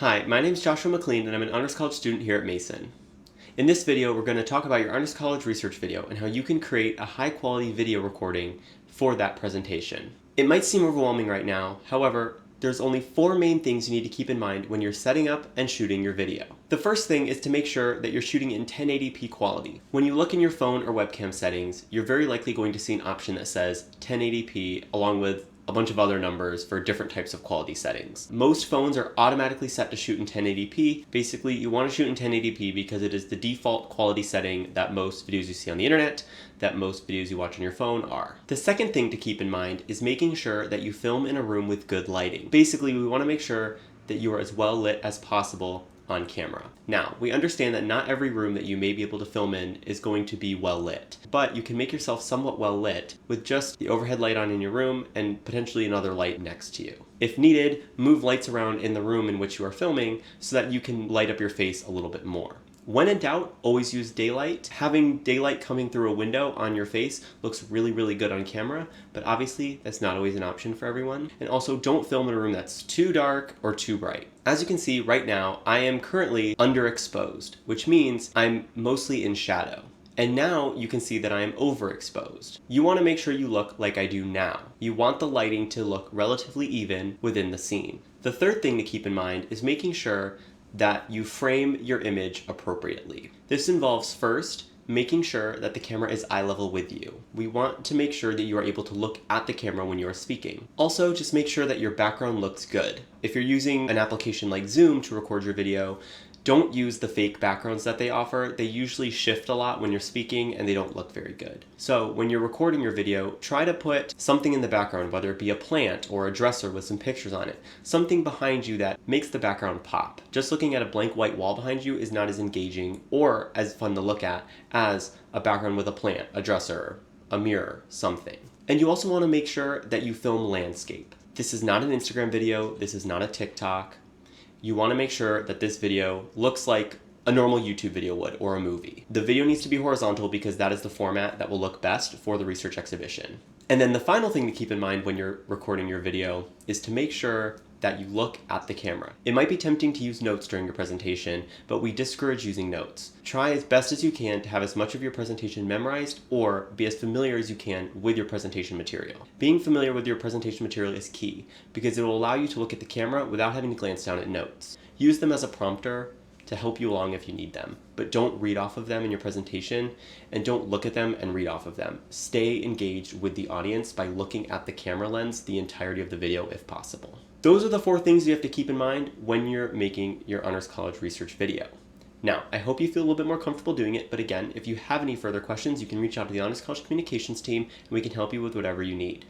Hi, my name is Joshua McLean and I'm an Honors College student here at Mason. In this video, we're going to talk about your Honors College research video and how you can create a high-quality video recording for that presentation. It might seem overwhelming right now, however, there's only 4 main things you need to keep in mind when you're setting up and shooting your video. The first thing is to make sure that you're shooting in 1080p quality. When you look in your phone or webcam settings, you're very likely going to see an option that says 1080p along with a bunch of other numbers for different types of quality settings. Most phones are automatically set to shoot in 1080p. Basically, you want to shoot in 1080p because it is the default quality setting that most videos you see on the internet, that most videos you watch on your phone are. The second thing to keep in mind is making sure that you film in a room with good lighting. Basically, we want to make sure that you are as well lit as possible on camera. Now, we understand that not every room that you may be able to film in is going to be well lit, but you can make yourself somewhat well lit with just the overhead light on in your room and potentially another light next to you. If needed, move lights around in the room in which you are filming so that you can light up your face a little bit more. When in doubt, always use daylight. Having daylight coming through a window on your face looks really good on camera, but obviously that's not always an option for everyone. And also, don't film in a room that's too dark or too bright. As you can see right now, I am currently underexposed, which means I'm mostly in shadow. And now you can see that I am overexposed. You want to make sure you look like I do now. You want the lighting to look relatively even within the scene. The third thing to keep in mind is making sure that you frame your image appropriately. This involves first, making sure that the camera is eye level with you. We want to make sure that you are able to look at the camera when you are speaking. Also, just make sure that your background looks good. If you're using an application like Zoom to record your video, don't use the fake backgrounds that they offer. They usually shift a lot when you're speaking and they don't look very good. So when you're recording your video, try to put something in the background, whether it be a plant or a dresser with some pictures on it, something behind you that makes the background pop. Just looking at a blank white wall behind you is not as engaging or as fun to look at as a background with a plant, a dresser, a mirror, something. And you also want to make sure that you film landscape. This is not an Instagram video. This is not a TikTok. You want to make sure that this video looks like a normal YouTube video would or a movie. The video needs to be horizontal because that is the format that will look best for the research exhibition. And then the final thing to keep in mind when you're recording your video is to make sure that you look at the camera. It might be tempting to use notes during your presentation, but we discourage using notes. Try as best as you can to have as much of your presentation memorized or be as familiar as you can with your presentation material. Being familiar with your presentation material is key because it will allow you to look at the camera without having to glance down at notes. Use them as a prompter to help you along if you need them, but don't read off of them in your presentation and don't look at them and read off of them. Stay engaged with the audience by looking at the camera lens the entirety of the video if possible. Those are the 4 things you have to keep in mind when you're making your Honors College research video. Now, I hope you feel a little bit more comfortable doing it, but again, if you have any further questions, you can reach out to the Honors College Communications team and we can help you with whatever you need.